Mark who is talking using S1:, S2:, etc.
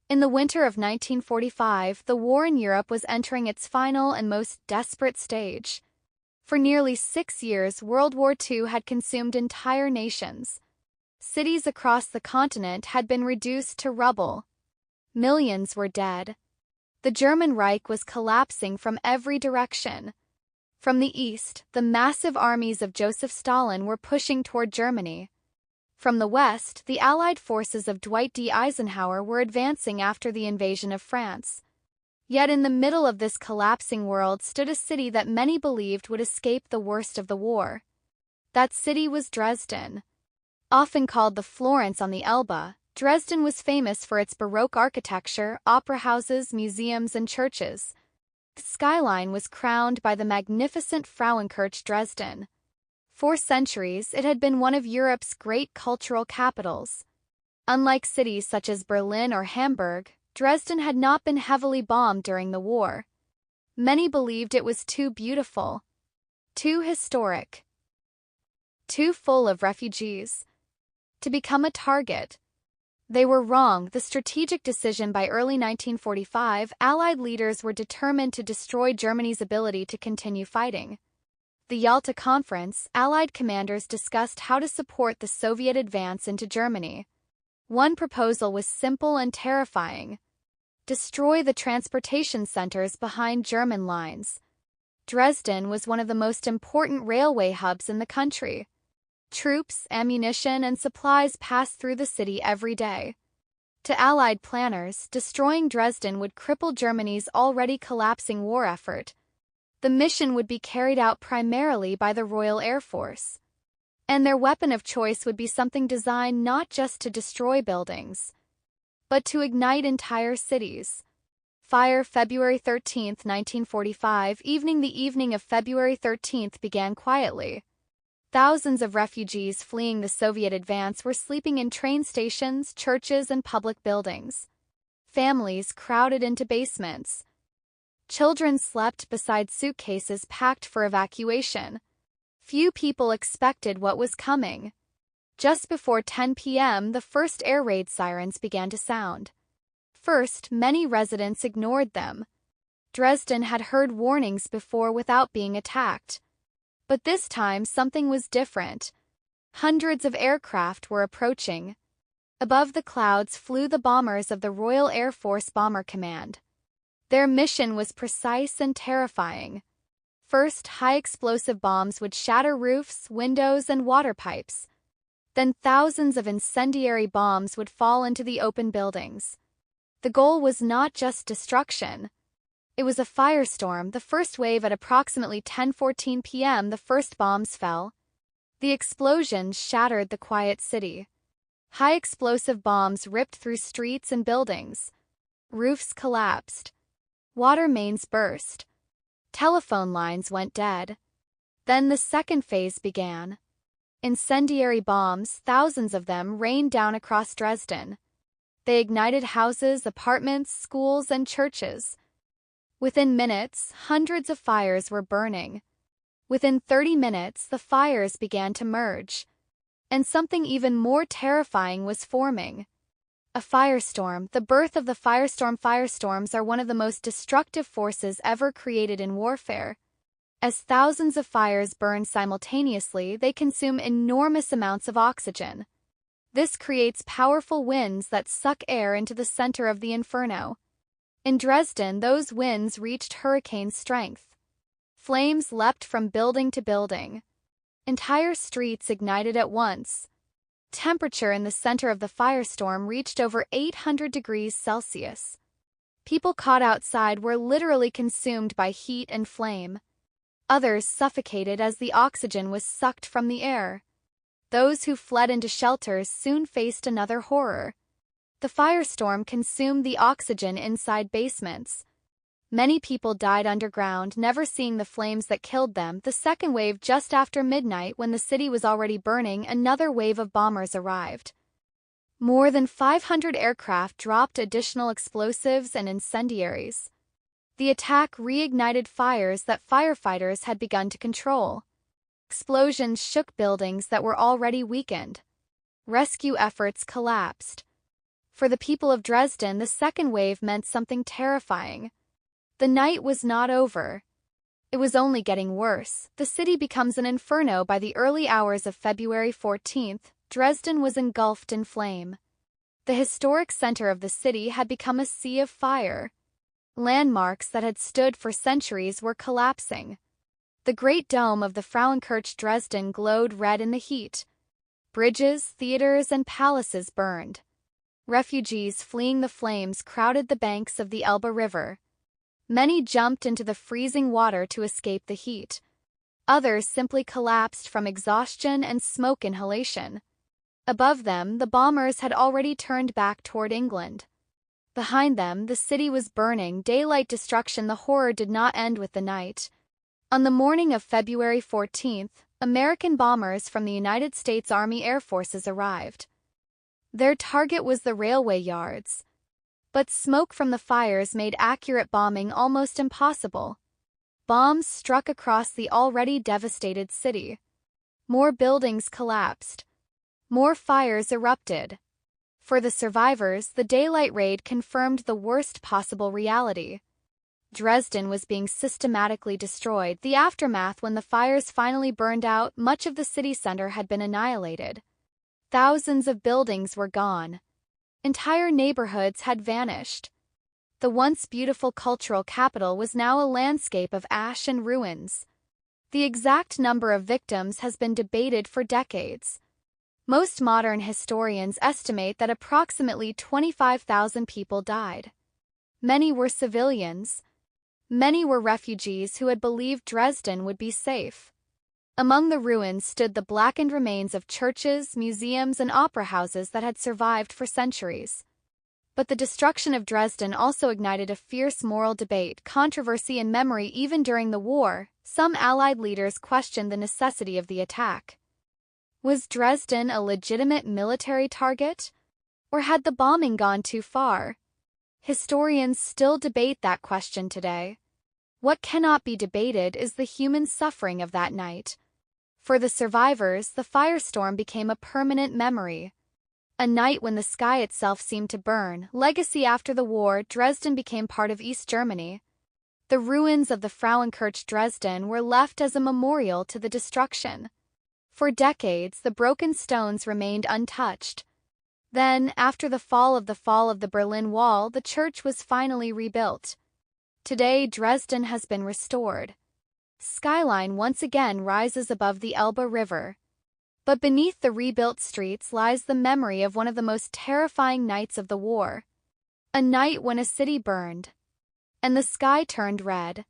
S1: In the winter of 1945, the war in Europe was entering its final and most desperate stage. For nearly 6 years, World War II had consumed entire nations. Cities across the continent had been reduced to rubble. Millions were dead. The German Reich was collapsing from every direction. From the east, the massive armies of Joseph Stalin were pushing toward Germany. From the west, the Allied forces of Dwight D. Eisenhower were advancing after the invasion of France. Yet in the middle of this collapsing world stood a city that many believed would escape the worst of the war. That city was Dresden. Often called the Florence on the Elbe, Dresden was famous for its Baroque architecture, opera houses, museums, and churches. The skyline was crowned by the magnificent Frauenkirche Dresden. For centuries, it had been one of Europe's great cultural capitals. Unlike cities such as Berlin or Hamburg, Dresden had not been heavily bombed during the war. Many believed it was too beautiful, too historic, too full of refugees to become a target. They were wrong. The strategic decision by early 1945, Allied leaders were determined to destroy Germany's ability to continue fighting. The Yalta Conference, Allied commanders discussed how to support the Soviet advance into Germany. One proposal was simple and terrifying: destroy the transportation centers behind German lines. Dresden was one of the most important railway hubs in the country. Troops, ammunition, and supplies passed through the city every day. To Allied planners, destroying Dresden would cripple Germany's already collapsing war effort. The mission would be carried out primarily by the Royal Air Force. And their weapon of choice would be something designed not just to destroy buildings, but to ignite entire cities. Fire February 13, 1945. The evening of February 13 began quietly. Thousands of refugees fleeing the Soviet advance were sleeping in train stations, churches, and public buildings. Families crowded into basements. Children slept beside suitcases packed for evacuation. Few people expected what was coming. Just before 10 p.m., the first air raid sirens began to sound. First, many residents ignored them. Dresden had heard warnings before without being attacked. But this time, something was different. Hundreds of aircraft were approaching. Above the clouds flew the bombers of the Royal Air Force Bomber Command. Their mission was precise and terrifying. First, high-explosive bombs would shatter roofs, windows, and water pipes. Then thousands of incendiary bombs would fall into the open buildings. The goal was not just destruction. It was a firestorm. The first wave at approximately 10:14 p.m. the first bombs fell. The explosions shattered the quiet city. High-explosive bombs ripped through streets and buildings. Roofs collapsed. Water mains burst. Telephone lines went dead. Then the second phase began. Incendiary bombs, thousands of them, rained down across Dresden. They ignited houses, apartments, schools, and churches. Within minutes, hundreds of fires were burning. Within 30 minutes, the fires began to merge. And something even more terrifying was forming. A firestorm. The birth of the firestorm. Firestorms are one of the most destructive forces ever created in warfare. As thousands of fires burn simultaneously, they consume enormous amounts of oxygen. This creates powerful winds that suck air into the center of the inferno. In Dresden, those winds reached hurricane strength. Flames leapt from building to building. Entire streets ignited at once. Temperature in the center of the firestorm reached over 800 degrees Celsius. People caught outside were literally consumed by heat and flame. Others suffocated as the oxygen was sucked from the air. Those who fled into shelters soon faced another horror. The firestorm consumed the oxygen inside basements. Many people died underground, never seeing the flames that killed them. The second wave, just after midnight, when the city was already burning, another wave of bombers arrived. More than 500 aircraft dropped additional explosives and incendiaries. The attack reignited fires that firefighters had begun to control. Explosions shook buildings that were already weakened. Rescue efforts collapsed. For the people of Dresden, the second wave meant something terrifying. The night was not over. It was only getting worse. The city becomes an inferno. By the early hours of February 14th, Dresden was engulfed in flame. The historic center of the city had become a sea of fire. Landmarks that had stood for centuries were collapsing. The great dome of the Frauenkirche Dresden glowed red in the heat. Bridges, theaters, and palaces burned. Refugees fleeing the flames crowded the banks of the Elbe River. Many jumped into the freezing water to escape the heat. Others simply collapsed from exhaustion and smoke inhalation. Above them, the bombers had already turned back toward England. Behind them, the city was burning. Daylight destruction. The horror did not end with the night. On the morning of February 14th, American bombers from the United States Army Air Forces arrived. Their target was the railway yards. But smoke from the fires made accurate bombing almost impossible. Bombs struck across the already devastated city. More buildings collapsed. More fires erupted. For the survivors, the daylight raid confirmed the worst possible reality. Dresden was being systematically destroyed. The aftermath: when the fires finally burned out, much of the city center had been annihilated. Thousands of buildings were gone. Entire neighborhoods had vanished. The once beautiful cultural capital was now a landscape of ash and ruins. The exact number of victims has been debated for decades. Most modern historians estimate that approximately 25,000 people died. Many were civilians. Many were refugees who had believed Dresden would be safe. Among the ruins stood the blackened remains of churches, museums, and opera houses that had survived for centuries. But the destruction of Dresden also ignited a fierce moral debate, controversy, and memory. Even during the war, some Allied leaders questioned the necessity of the attack. Was Dresden a legitimate military target? Or had the bombing gone too far? Historians still debate that question today. What cannot be debated is the human suffering of that night. For the survivors, the firestorm became a permanent memory. A night when the sky itself seemed to burn. Legacy: after the war, Dresden became part of East Germany. The ruins of the Frauenkirche Dresden were left as a memorial to the destruction. For decades, the broken stones remained untouched. Then, after the fall of the Berlin Wall, the church was finally rebuilt. Today, Dresden has been restored. Skyline once again rises above the Elbe River. But beneath the rebuilt streets lies the memory of one of the most terrifying nights of the war. A night when a city burned, and the sky turned red.